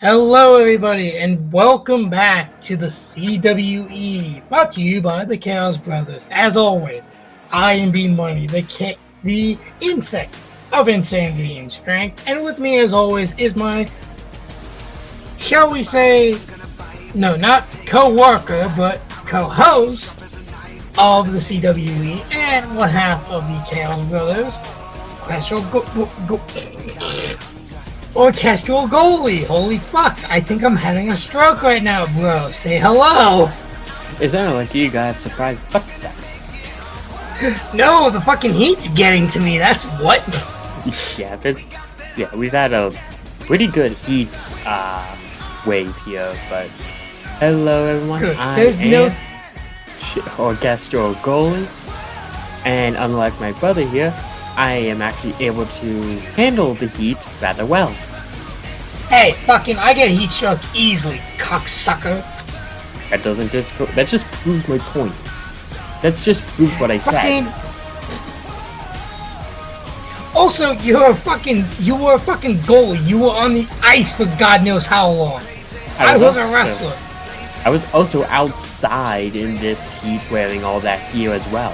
Hello, everybody, and welcome back to the CWE, brought to you by the Chaos Brothers. As always, I am B Money, the insect of insanity and strength, and with me, as always, is my, shall we say, no, not co-worker, but co-host of the CWE and one half of the Chaos Brothers, Orchestral goalie. Holy fuck. I think I'm having a stroke right now, bro. Say hello. It sounded like you got surprised fuck sex. No, the fucking heat's getting to me. That's what. We've had a pretty good heat wave here, but hello everyone. Good. There's no orchestral goalie, and unlike my brother here, I am actually able to handle the heat rather well. Hey, fucking, I get heat stroke easily, cocksucker. That just proves my point. That just proves what I said. Also, you were a fucking goalie. You were on the ice for God knows how long. I was a wrestler. I was also outside in this heat wearing all that gear as well.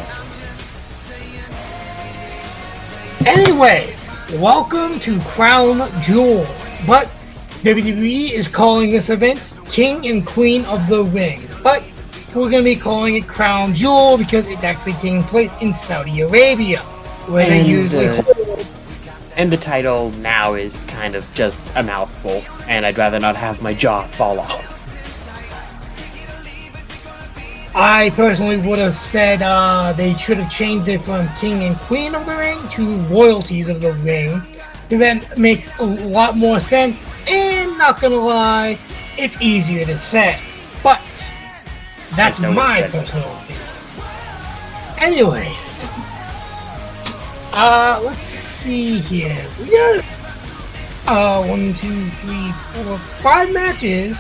Anyways, welcome to Crown Jewel, but WWE is calling this event King and Queen of the Ring, but we're going to be calling it Crown Jewel because it's actually taking place in Saudi Arabia, where they usually hold. And the title now is kind of just a mouthful, and I'd rather not have my jaw fall off. I personally would have said they should have changed it from King and Queen of the Ring to Royalties of the Ring, because that makes a lot more sense, and not gonna lie, it's easier to say. But that's my personal opinion. Anyways, let's see here. We got 1, 2, 3, 4, 5 matches,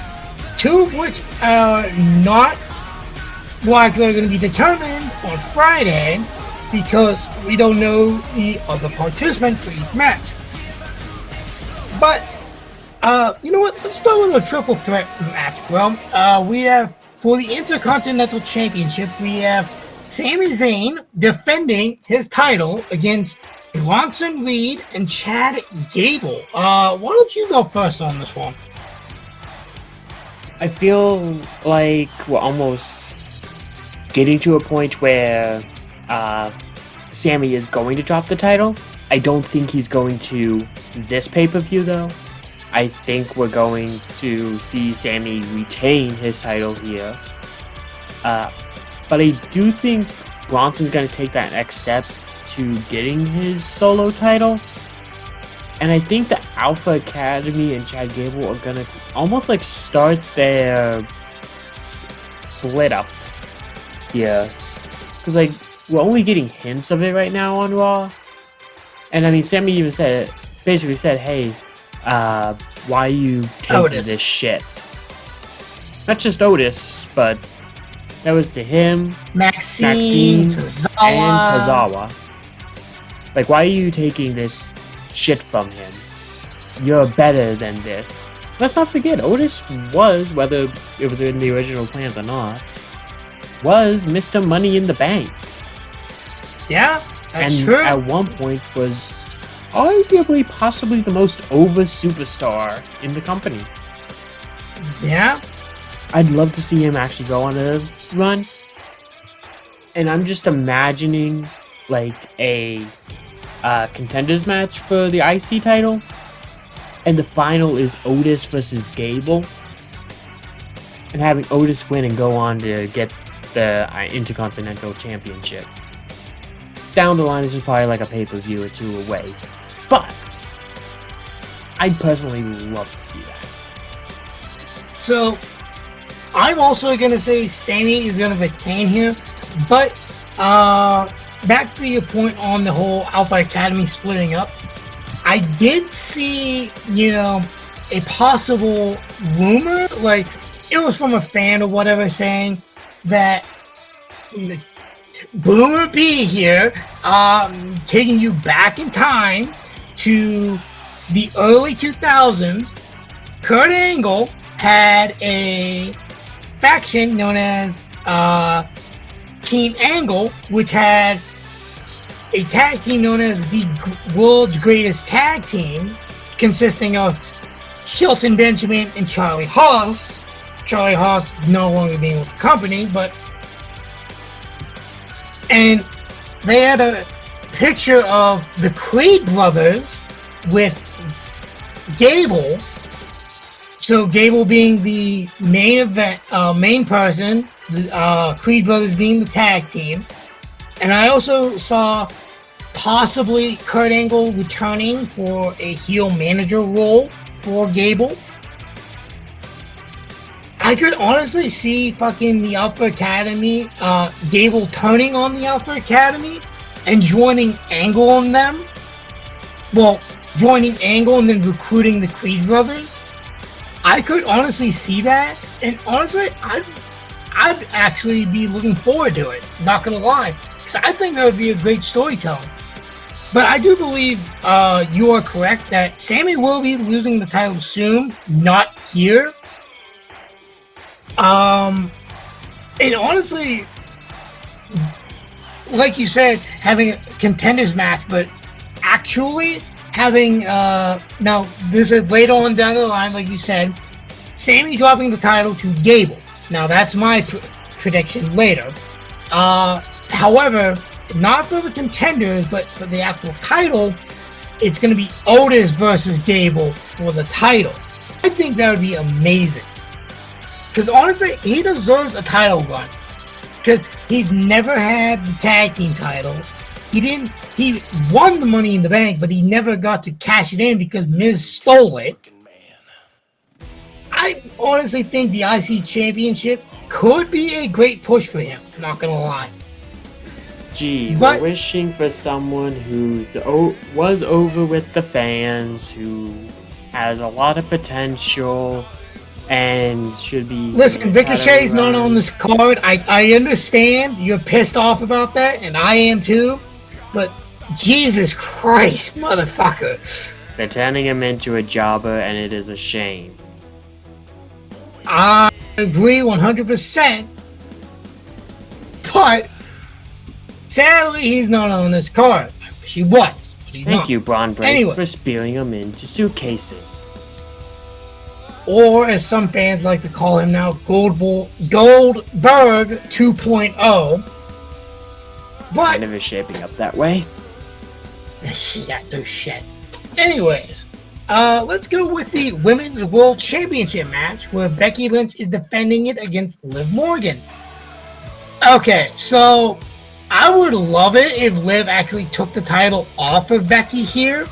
2 of which are not likely going to be determined on Friday because we don't know the other participant for each match. But, you know what? Let's start with a triple threat match, bro. We have, for the Intercontinental Championship, we have Sami Zayn defending his title against Bronson Reed and Chad Gable. Why don't you go first on this one? I feel like we're almost getting to a point where Sammy is going to drop the title. I don't think he's going to this pay-per-view, though. I think we're going to see Sammy retain his title here. But I do think Bronson's going to take that next step to getting his solo title. And I think the Alpha Academy and Chad Gable are going to almost like start their split up. Yeah, because like we're only getting hints of it right now on Raw, and I mean Sammy even basically said, "Hey, why are you taking this shit?" Not just Otis, but that was to him, Maxine, Tozawa. And Tozawa. Like, why are you taking this shit from him? You're better than this. Let's not forget, Otis was, whether it was in the original plans or not, was Mr. Money in the Bank. Yeah, that's and true. At one point was arguably possibly the most over superstar in the company. Yeah. I'd love to see him actually go on a run. And I'm just imagining like a contenders match for the IC title. And the final is Otis versus Gable. And having Otis win and go on to get the Intercontinental Championship. Down the line, this is probably like a pay-per-view or 2 away. But I'd personally love to see that. So, I'm also going to say Sammy is going to retain here. But, back to your point on the whole Alpha Academy splitting up. I did see, a possible rumor, like, it was from a fan or whatever saying that Boomer B here, taking you back in time to the early 2000s, Kurt Angle had a faction known as Team Angle, which had a tag team known as the world's greatest tag team, consisting of Shelton Benjamin and Charlie Haas. Charlie Haas no longer being with the company, and they had a picture of the Creed brothers with Gable. So Gable being the main person, the Creed brothers being the tag team, and I also saw possibly Kurt Angle returning for a heel manager role for Gable. I could honestly see fucking the Alpha Academy, Gable turning on the Alpha Academy and joining Angle on them. Well, joining Angle and then recruiting the Creed brothers. I could honestly see that, and honestly, I'd actually be looking forward to it. Not gonna lie, because I think that would be a great storytelling. But I do believe you are correct that Sammy will be losing the title soon, not here. And honestly, like you said, having a contenders match, but actually having now this is later on down the line, like you said, Sammy dropping the title to Gable. Now that's my prediction later. However, not for the contenders, but for the actual title, it's going to be Otis versus Gable for the title. I think that would be amazing. Because honestly, he deserves a title run. Because he's never had the tag team titles. He won the Money in the Bank, but he never got to cash it in because Miz stole it. I honestly think the IC Championship could be a great push for him. I'm not gonna lie. Gee, we're wishing for someone who's was over with the fans, who has a lot of potential, and should be... Listen, Ricochet's not on this card. I understand you're pissed off about that, and I am too, but Jesus Christ, motherfucker. They're turning him into a jobber, and it is a shame. I agree 100%, but sadly, he's not on this card. I wish he was, but he's not. Thank you, Braun Break, for spearing him into suitcases. Or, as some fans like to call him now, Goldberg 2.0. But kind of is shaping up that way. Yeah, no shit. Anyways, let's go with the Women's World Championship match where Becky Lynch is defending it against Liv Morgan. Okay, so I would love it if Liv actually took the title off of Becky here.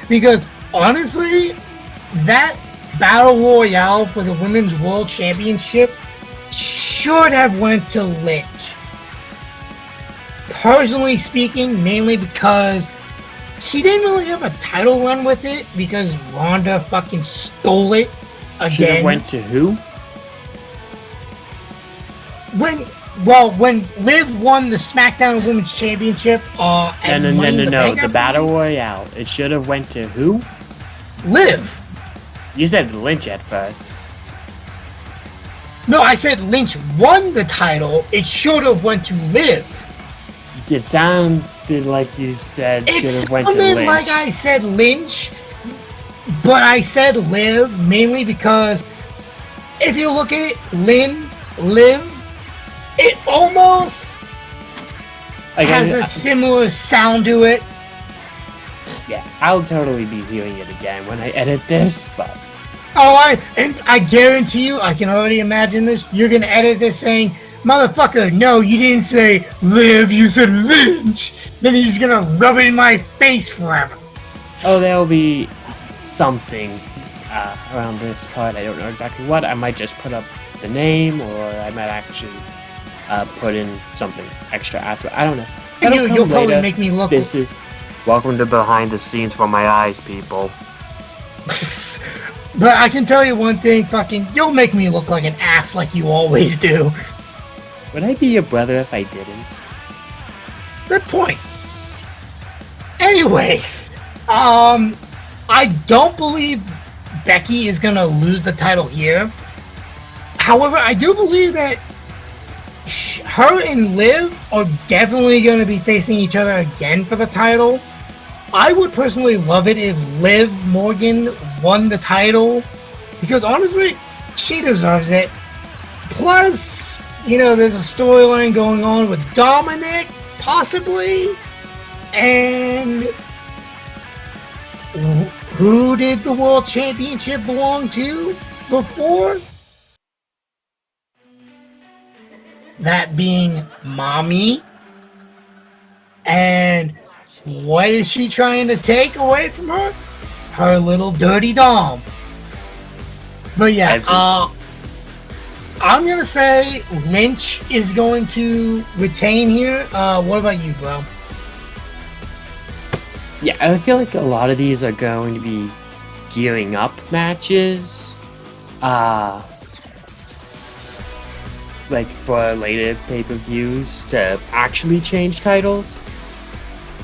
Because honestly, that Battle Royale for the Women's World Championship should have went to Lynch. Personally speaking, mainly because she didn't really have a title run with it because Ronda fucking stole it again. Should have went to who? When Liv won the SmackDown Women's Championship, No, the Battle Royale. It should have went to who? Liv. You said Lynch at first. No, I said Lynch won the title. It should have went to Liv. It sounded like you said should have went to Lynch. It sounded like I said Lynch, but I said Liv mainly because if you look at it, Liv, it almost has a similar sound to it. Yeah, I'll totally be hearing it again when I edit this, but... I guarantee you, I can already imagine this, you're gonna edit this saying, motherfucker, no, you didn't say Liv, you said Lynch. Then he's gonna rub it in my face forever. Oh, there'll be something around this part. I don't know exactly what. I might just put up the name, or I might actually put in something extra after. I don't know. You'll probably make me look... This is... Welcome to Behind the Scenes for My Eyes, people. But I can tell you one thing, fucking, you'll make me look like an ass like you always do. Would I be your brother if I didn't? Good point. Anyways, I don't believe Becky is gonna lose the title here. However, I do believe that her and Liv are definitely going to be facing each other again for the title. I would personally love it if Liv Morgan won the title, because honestly, she deserves it. Plus, there's a storyline going on with Dominic, possibly. And who did the World Championship belong to before? That being Mommy. And what is she trying to take away from her? Her little dirty dom. But yeah, I'm going to say Lynch is going to retain here. What about you, bro? Yeah, I feel like a lot of these are going to be gearing up matches. Like for later pay-per-views to actually change titles.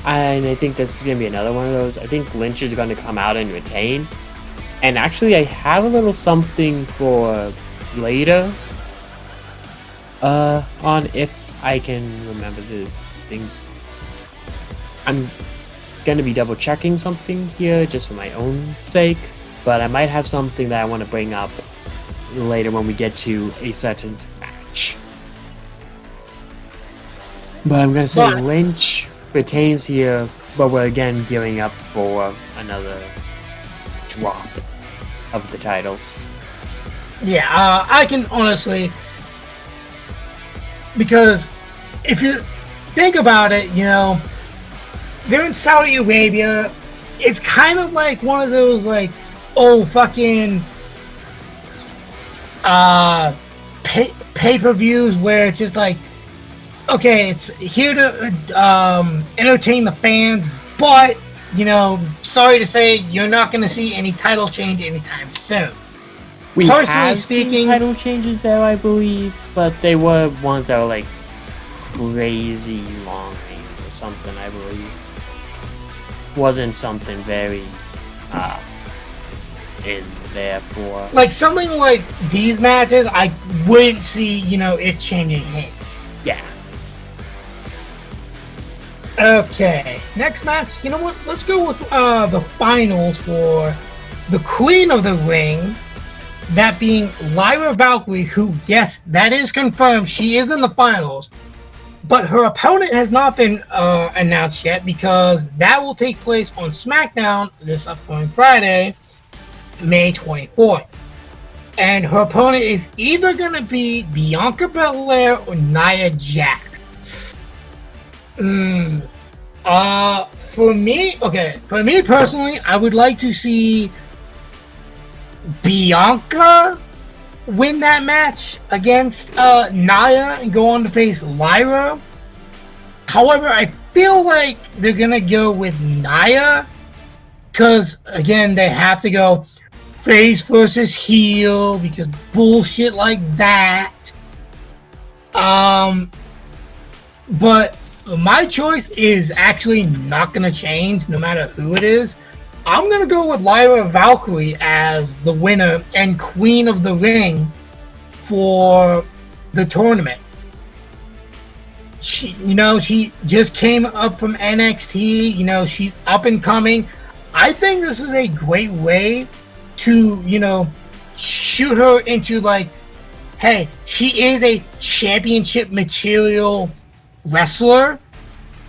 And I think this is going to be another one of those. I think Lynch is going to come out and retain. And actually, I have a little something for later. On if I can remember the things. I'm going to be double checking something here just for my own sake. But I might have something that I want to bring up later when we get to a certain match. But I'm going to say Lynch retains here, but we're again gearing up for another drop of the titles. Yeah, I can honestly, because if you think about it, they're in Saudi Arabia. It's kind of like one of those fucking pay-per-views where it's just like, okay, it's here to entertain the fans, but sorry to say, you're not going to see any title change anytime soon. We have seen title changes there, I believe, but they were ones that were crazy long reigns or something, I believe. Wasn't something very in there for something like these matches. I wouldn't see it changing hands. Yeah. Okay, next match. You know what? Let's go with the finals for the Queen of the Ring. That being Lyra Valkyrie, who, yes, that is confirmed. She is in the finals. But her opponent has not been announced yet, because that will take place on SmackDown this upcoming Friday, May 24th. And her opponent is either going to be Bianca Belair or Nia Jax. For me personally, I would like to see Bianca win that match against Nia and go on to face Lyra. However, I feel like they're gonna go with Nia, because again, they have to go face versus heel, because bullshit like that. But my choice is actually not gonna change no matter who it is. I'm going to go with Lyra Valkyrie as the winner and Queen of the Ring for the tournament. She just came up from NXT. She's up and coming. I think this is a great way to, shoot her into hey, she is a championship material wrestler.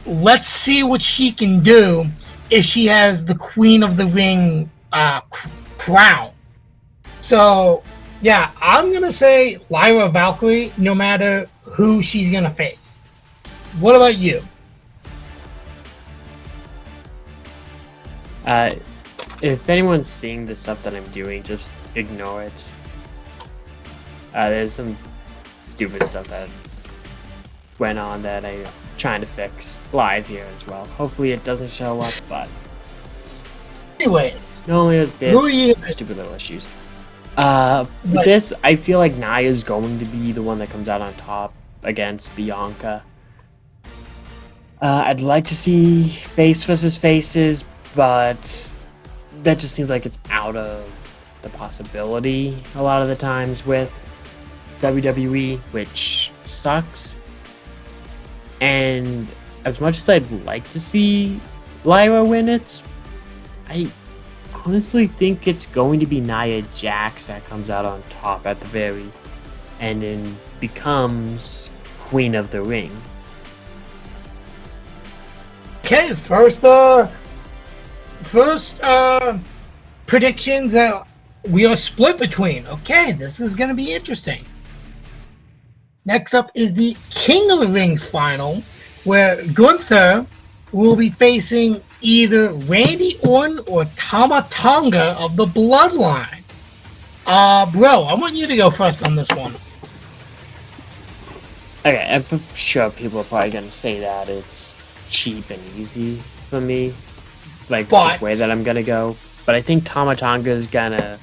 Let's see what she can do if she has the Queen of the Ring crown. So, yeah, I'm going to say Lyra Valkyrie no matter who she's going to face. What about you? If anyone's seeing the stuff that I'm doing, just ignore it. There's some stupid stuff that went on that I'm trying to fix live here as well. Hopefully it doesn't show up, but anyways, normally there's stupid little issues. This, I feel like Nia's going to be the one that comes out on top against Bianca. I'd like to see face versus faces, but that just seems like it's out of the possibility a lot of the times with WWE, which sucks. And as much as I'd like to see Lyra win it, I honestly think it's going to be Nia Jax that comes out on top at the very end and becomes Queen of the Ring. Okay, first predictions that we are split between. Okay, this is going to be interesting. Next up is the King of the Rings final, where Gunther will be facing either Randy Orton or Tama Tonga of the Bloodline. Bro, I want you to go first on this one. Okay, I'm sure people are probably going to say that it's cheap and easy for me, like the way that I'm going to go. But I think Tama Tonga is going to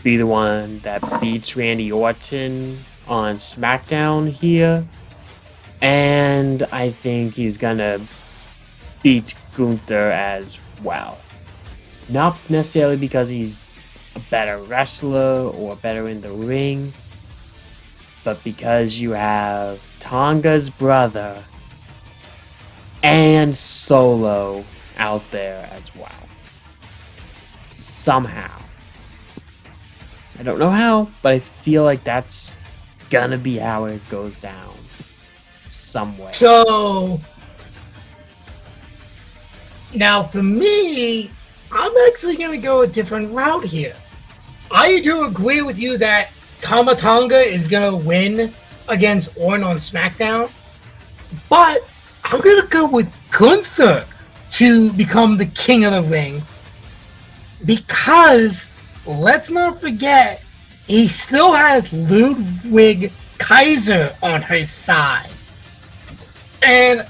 be the one that beats Randy Orton on SmackDown here. And I think he's going to beat Gunther as well. Not necessarily because he's a better wrestler or better in the ring, but because you have Tonga's brother and Solo out there as well. Somehow. I don't know how, but I feel like that's gonna be how it goes down. Some way. So, now for me, I'm actually going to go a different route here. I do agree with you that Tama Tonga is going to win against Orton on SmackDown, but I'm going to go with Gunther to become the King of the Ring, because let's not forget, he still has Ludwig Kaiser on his side. And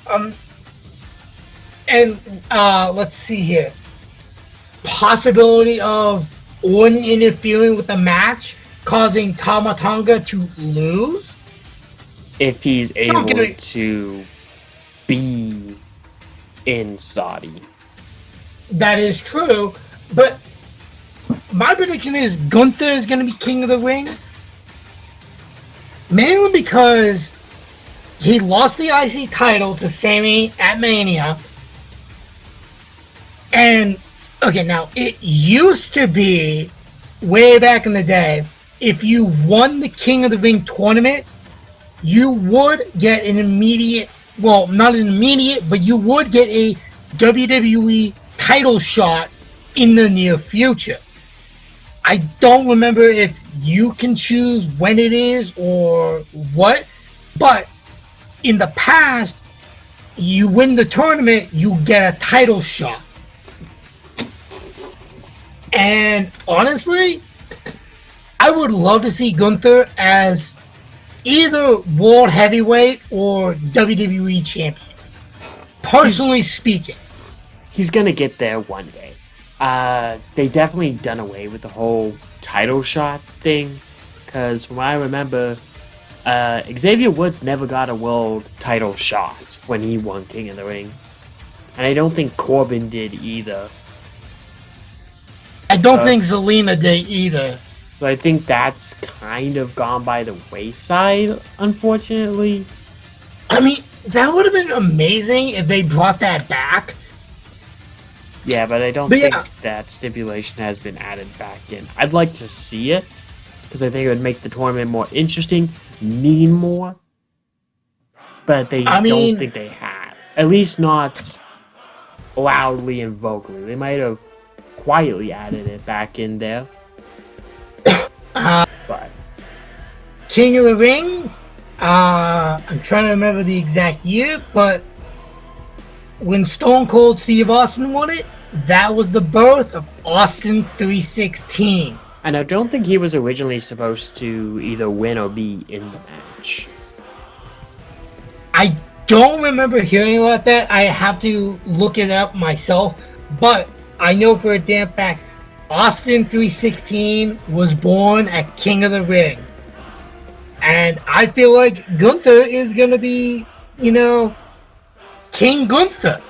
let's see here. Possibility of Orton interfering with the match, causing Tama Tonga to lose. If he's able to be in Saudi. That is true, but my prediction is Gunther is going to be King of the Ring. Mainly because he lost the IC title to Sami at Mania. And, okay, now, it used to be, way back in the day, if you won the King of the Ring tournament, you would get an immediate, well, not an immediate, but you would get a WWE title shot in the near future. I don't remember if you can choose when it is or what, but in the past, you win the tournament, you get a title shot. And honestly, I would love to see Gunther as either World Heavyweight or WWE Champion. Personally speaking. He's going to get there one day. They definitely done away with the whole title shot thing, because from what I remember, Xavier Woods never got a world title shot when he won King of the Ring. And I don't think Corbin did either. I don't think Zelina did either. So I think that's kind of gone by the wayside, unfortunately. I mean, that would have been amazing if they brought that back. Yeah, but I don't think that stipulation has been added back in. I'd like to see it, because I think it would make the tournament more interesting, mean more. But don't think they had. At least not loudly and vocally. They might have quietly added it back in there. But King of the Ring, I'm trying to remember the exact year, but when Stone Cold Steve Austin won it, that was the birth of Austin 316. And I don't think he was originally supposed to either win or be in the match. I don't remember hearing about that. I have to look it up myself, but I know for a damn fact Austin 316 was born at King of the Ring. And I feel like Gunther is going to be, King Gunther.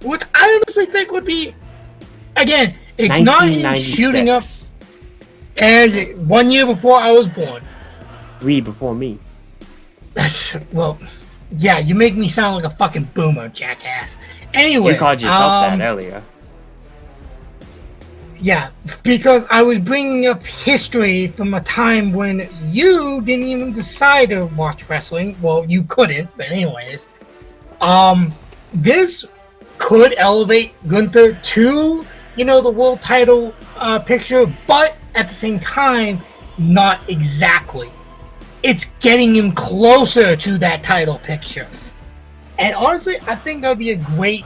Which I honestly think would be, again, It's not him shooting up. 1996. And 1 year before I was born. 3 before me. Well, yeah, you make me sound like a fucking boomer, jackass. Anyway, You called yourself that earlier. Yeah, because I was bringing up history from a time when you didn't even decide to watch wrestling. Well, you couldn't, but anyways. This could elevate Gunther to, the world title picture, but at the same time, not exactly. It's getting him closer to that title picture. And honestly, I think that would be a great,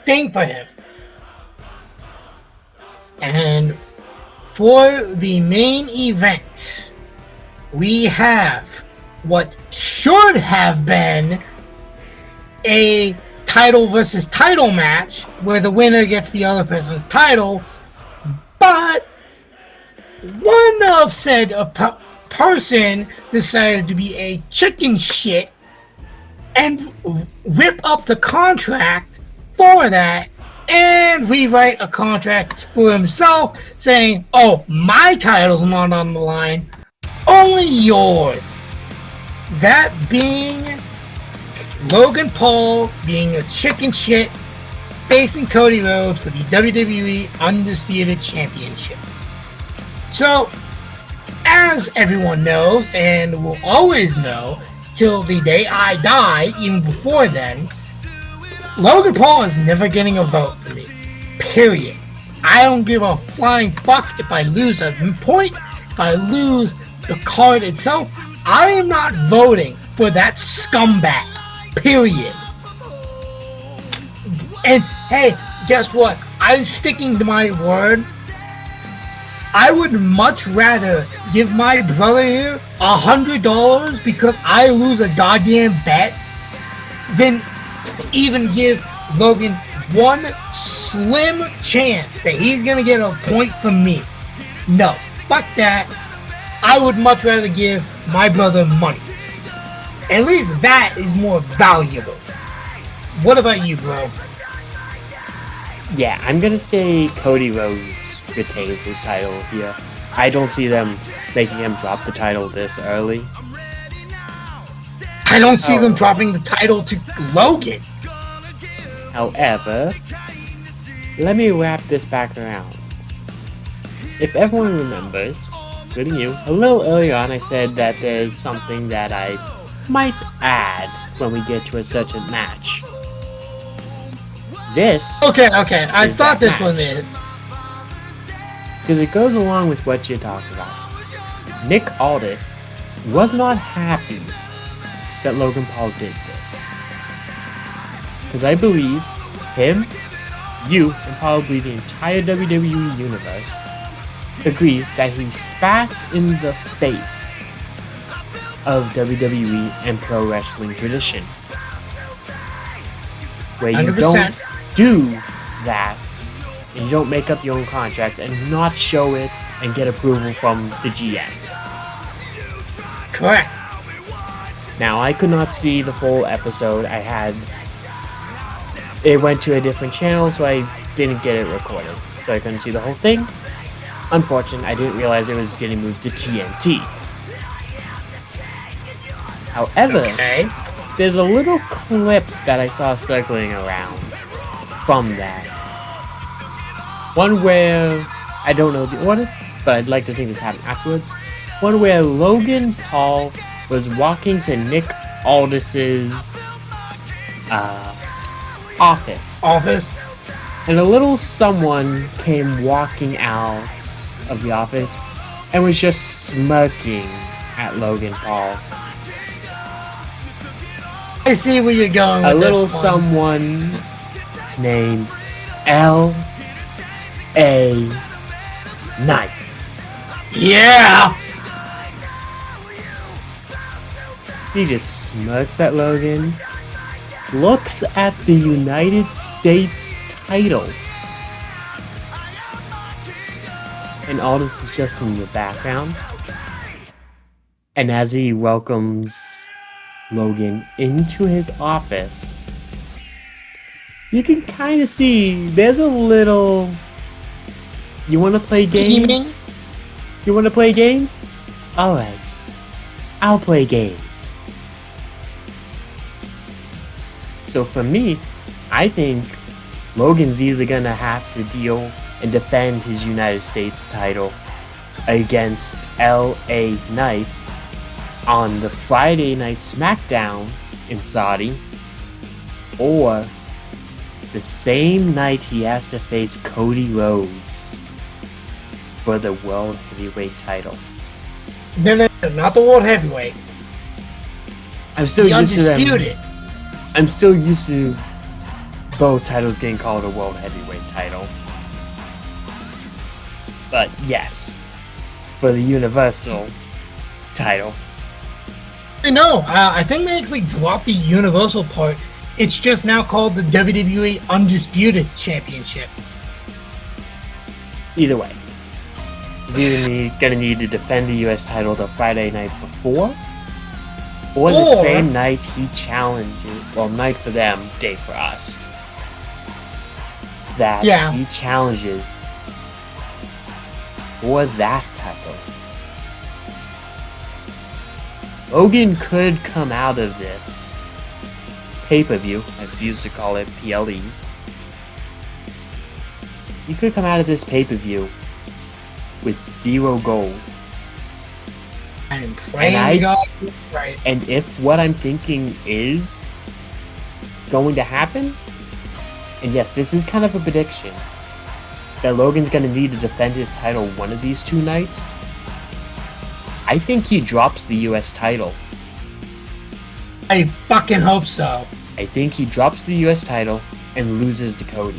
thing for him. And for the main event, we have what should have been a title versus title match where the winner gets the other person's title, but one of said person decided to be a chicken shit and rip up the contract for that and rewrite a contract for himself saying, oh, my title's not on the line, only yours. That being Logan Paul being a chicken shit facing Cody Rhodes for the WWE Undisputed Championship. So, as everyone knows and will always know till the day I die, even before then, Logan Paul is never getting a vote for me. Period. I don't give a flying fuck if I lose a point, if I lose the card itself. I am not voting for that scumbag. Period. And hey, guess what? I'm sticking to my word. I would much rather give my brother here $100 because I lose a goddamn bet than even give Logan one slim chance that he's gonna get a point from me. No, fuck that. I would much rather give my brother money. At least that is more valuable. What about you, bro? Yeah, I'm gonna say Cody Rhodes retains his title here. I don't see them making him drop the title this early. I don't see them dropping the title to Logan. However, let me wrap this back around. If everyone remembers, including you, a little earlier on I said that there's something that I might add when we get to a certain match. This Okay, I thought this one did. Because it goes along with what you're talking about. Nick Aldis was not happy that Logan Paul did this. Because I believe him, you, and probably the entire WWE universe agrees that he spat in the face of WWE and pro wrestling tradition. Where you 100%. don't do that, and you don't make up your own contract and not show it and get approval from the GM. Correct. Now, I could not see the full episode. It went to a different channel, so I didn't get it recorded. So I couldn't see the whole thing. Unfortunately, I didn't realize it was getting moved to TNT. However, there's a little clip that I saw circling around from that. One where, I don't know the order, but I'd like to think this happened afterwards. One where Logan Paul was walking to Nick Aldis's office. And a little someone came walking out of the office and was just smirking at Logan Paul. I see where you're going with A little this one. someone named L.A. Knight. Yeah! He just smirks at Logan, looks at the United States title, and Aldis is just in the background. And as he welcomes Logan into his office, you can kind of see there's a little You want to play games? You want to play games? Alright. I'll play games. So for me, I think Logan's either gonna have to deal and defend his United States title against LA Knight on the Friday Night SmackDown in Saudi, or the same night he has to face Cody Rhodes for the World Heavyweight title. No, not the World Heavyweight. I'm still The used to them. Undisputed. I'm still used to both titles getting called a World Heavyweight title. But yes, for the Universal title. No, I think they actually dropped the Universal part. It's just now called the WWE Undisputed Championship. Either way, he's either gonna need to defend the US title the Friday night before, or the same night he challenges, well, night for them, day for us, that he challenges for that title. Logan could come out of this pay-per-view, I refuse to call it PLEs. He could come out of this pay-per-view with 0 gold. I'm praying God you're right. And if what I'm thinking is going to happen, and yes, this is kind of a prediction, that Logan's going to need to defend his title one of these 2 nights, I think he drops the US title. I fucking hope so. I think he drops the US title and loses to Cody.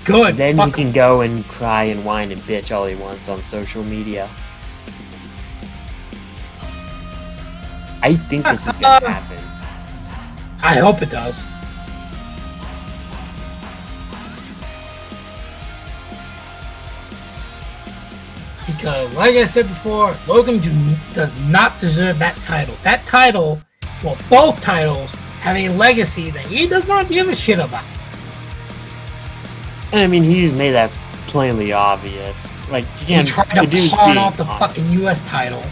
Good. And then he can go and cry and whine and bitch all he wants on social media. I think this is gonna happen. I hope it does. Because, like I said before, Logan does not deserve that title. That title, well, both titles, have a legacy that he does not give a shit about. And I mean, he's made that plainly obvious. Like, He tried to pawn off the fucking US title.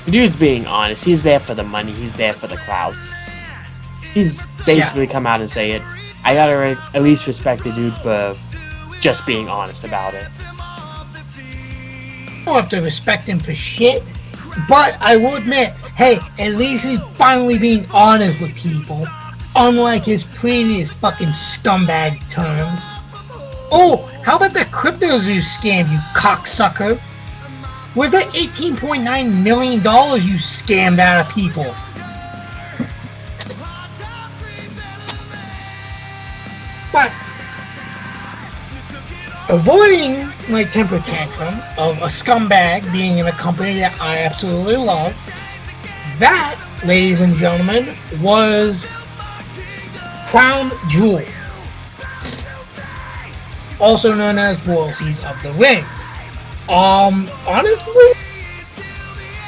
The dude's being honest. He's there for the money. He's there for the clouds. He's basically come out and say it. I gotta at least respect the dude for just being honest about it. I don't have to respect him for shit, but I will admit, hey, at least he's finally being honest with people, unlike his previous fucking scumbag terms. Oh, how about that CryptoZoo scam, you cocksucker? Where's that $18.9 million you scammed out of people? But avoiding my temper tantrum of a scumbag being in a company that I absolutely love, that, ladies and gentlemen, was Crown Jewel, also known as Royalties of the Ring. Honestly,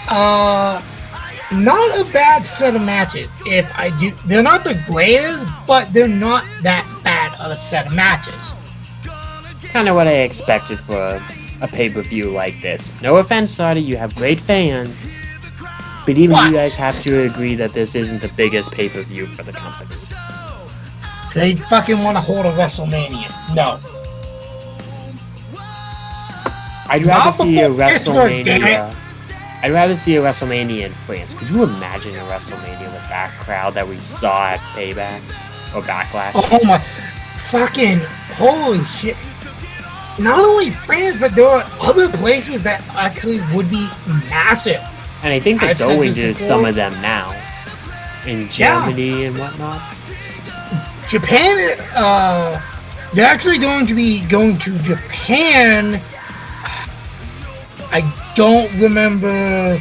not a bad set of matches. They're not the greatest, but they're not that bad of a set of matches. Kind of what I expected for a pay-per-view like this. No offense, Saudi, you have great fans, but even you guys have to agree that this isn't the biggest pay-per-view for the company. They fucking want to hold a WrestleMania. No. I'd rather see a WrestleMania. I'd rather see a WrestleMania in France. Could you imagine a WrestleMania with that crowd that we saw at Payback or Backlash? Oh my fucking holy shit. Not only France, but there are other places that actually would be massive. And I think they're going to some of them now. In Germany and whatnot. Japan, they're actually going to be going to Japan. I don't remember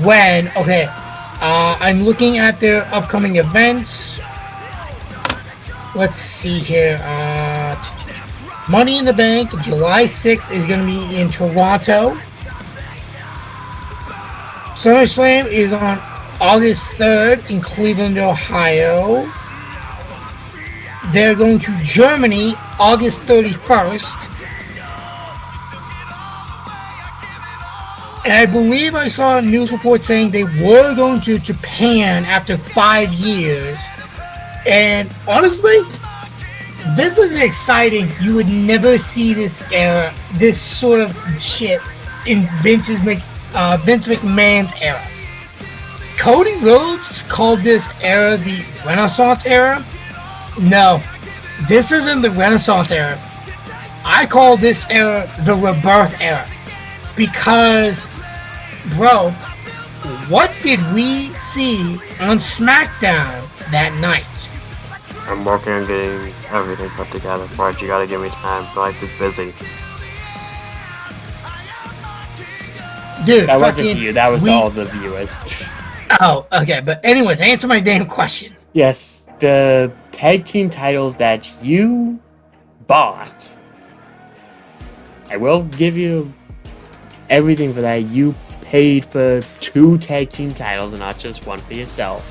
when. Okay, I'm looking at their upcoming events. Let's see here. Money in the Bank, July 6th is going to be in Toronto. SummerSlam is on August 3rd in Cleveland, Ohio. They're going to Germany August 31st. And I believe I saw a news report saying they were going to Japan after 5 years. And honestly, this is exciting. You would never see this era, this sort of shit in Vince McMahon's era. Cody Rhodes called this era the Renaissance era. No, this isn't the Renaissance era. I call this era the Rebirth era. Because, bro, what did we see on SmackDown that night? I'm working on getting everything put together for it. You gotta give me time. Life is busy. Dude, that wasn't to you. That was to all the viewers. Oh, okay. But anyways, answer my damn question. Yes, the tag team titles that you bought. I will give you everything for that. You paid for 2 tag team titles and not just one for yourself.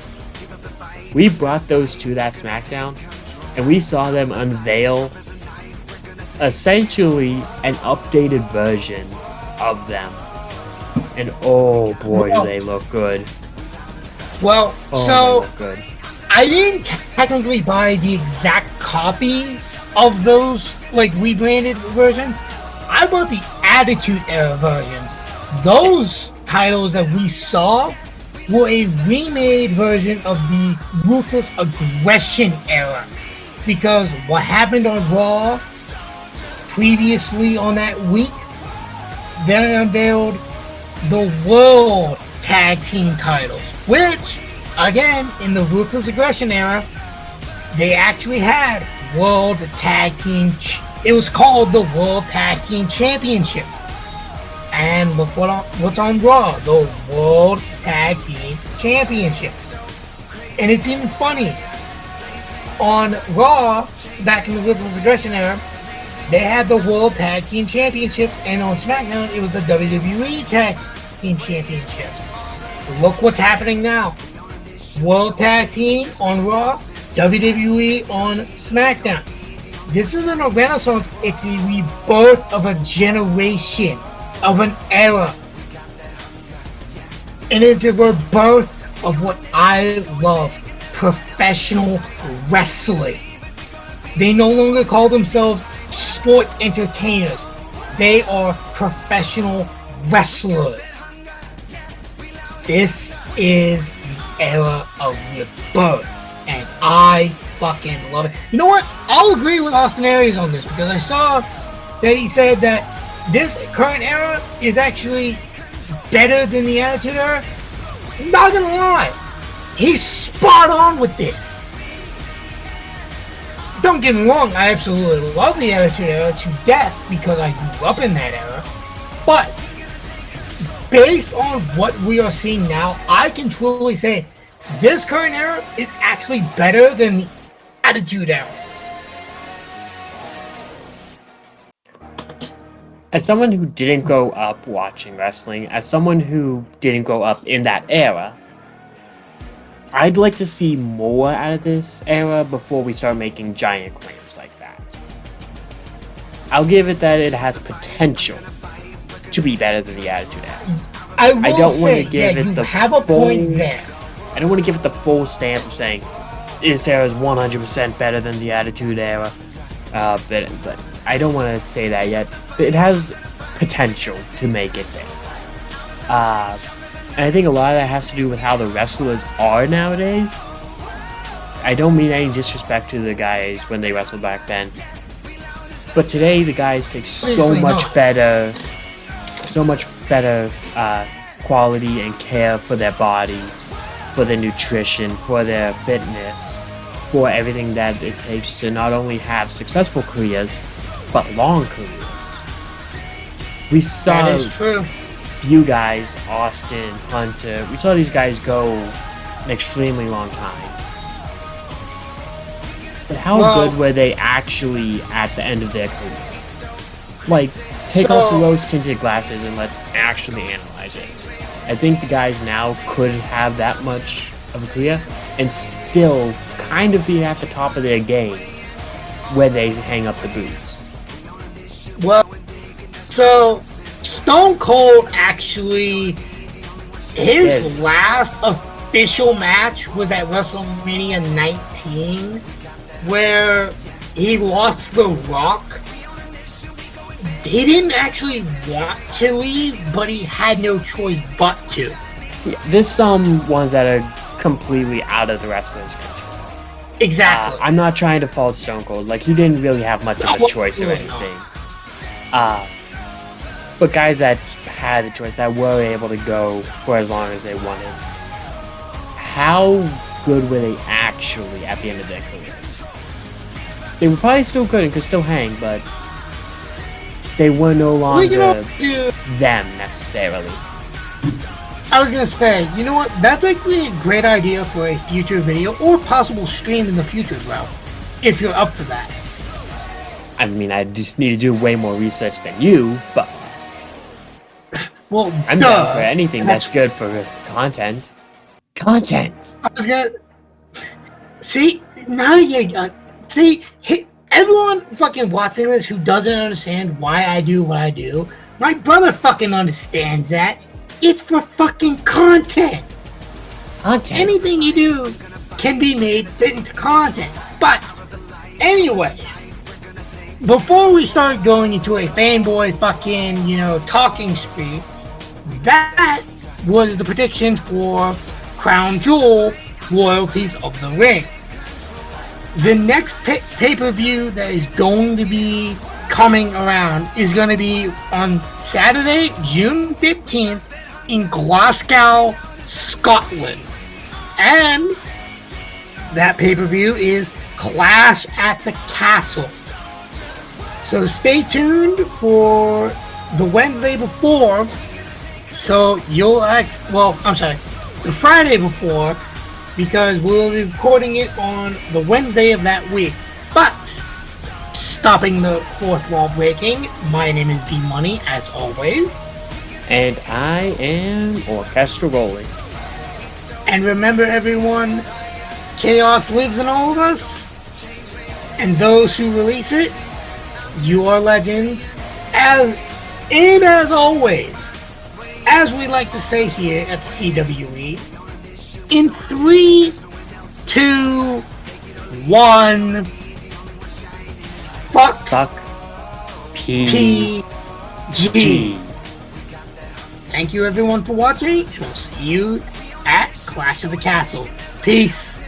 We brought those to that SmackDown, and we saw them unveil essentially an updated version of them. And oh boy, do they look good. Well, so good. I didn't technically buy the exact copies of those, like, rebranded version. I bought the Attitude Era version. Those titles that we saw were a remade version of the Ruthless Aggression Era. Because what happened on Raw previously on that week, they unveiled the World Tag Team titles, which, again, in the Ruthless Aggression Era, they actually had World Tag Team. It was called the World Tag Team Championships. And look what's on Raw, the World Tag Team Championships. And it's even funny. On Raw, back in the Ruthless Aggression Era, they had the World Tag Team Championships, and on SmackDown, it was the WWE Tag Team Championships. Look what's happening now. World Tag Team on Raw, WWE on SmackDown. This isn't a renaissance, it's a rebirth of a generation, of an era. And it's a rebirth of what I love, professional wrestling. They no longer call themselves sports entertainers. They are professional wrestlers. This is the era of rebirth, and I fucking love it. You know what? I'll agree with Austin Aries on this, because I saw that he said that this current era is actually better than the Attitude Era. I'm not gonna lie, he's spot on with this. Don't get me wrong, I absolutely love the Attitude Era to death because I grew up in that era. But based on what we are seeing now, I can truly say this current era is actually better than the Attitude Era. As someone who didn't grow up watching wrestling, as someone who didn't grow up in that era, I'd like to see more out of this era before we start making giant claims like that. I'll give it that it has potential to be better than the Attitude Era. I don't want to give it the have a full, point there. I don't want to give it the full stamp of saying this era is 100% better than the Attitude Era, but I don't want to say that yet. But it has potential to make it there. And I think a lot of that has to do with how the wrestlers are nowadays. I don't mean any disrespect to the guys when they wrestled back then, but today the guys take so much better quality and care for their bodies, for their nutrition, for their fitness, for everything that it takes to not only have successful careers, but long careers. We saw that is true. You guys, Austin, Hunter, we saw these guys go an extremely long time. But how good were they actually at the end of their careers? Like, take off the rose-tinted glasses and let's actually analyze it. I think the guys now could have that much of a career and still kind of be at the top of their game. where they hang up the boots. Well, so Stone Cold actually, his last official match was at WrestleMania 19, where he lost to The Rock. He didn't actually want to leave, but he had no choice but to. Yeah, there's some ones that are completely out of the wrestler's control. Exactly. I'm not trying to fault Stone Cold. Like, he didn't really have much of a choice or anything. But guys that had a choice, that were able to go for as long as they wanted, how good were they actually at the end of their careers? They were probably still good and could still hang, but they were no longer them necessarily. I was gonna say, you know what? That's actually a great idea for a future video or possible stream in the future, bro. If you're up for that. I mean, I just need to do way more research than you, but well, I'm down for anything that's good for content. Content. I was gonna see now. Everyone fucking watching this who doesn't understand why I do what I do, my brother fucking understands that. It's for fucking content. Content. Anything you do can be made into content. But, anyways, before we start going into a fanboy fucking, talking spree, that was the predictions for Crown Jewel Royalties of the Ring. The next pay-per-view that is going to be coming around is going to be on Saturday, June 15th in Glasgow, Scotland. And that pay-per-view is Clash at the Castle. So stay tuned for the Wednesday before. So the Friday before, because we'll be recording it on the Wednesday of that week. But, stopping the fourth wall breaking, my name is B-Money, as always. And I am Orchestra Rolling. And remember, everyone, chaos lives in all of us. And those who release it, you are legends. As always, as we like to say here at the CWE, in 3, 2, 1, fuck PG. Thank you everyone for watching, and we'll see you at Clash of the Castle. Peace.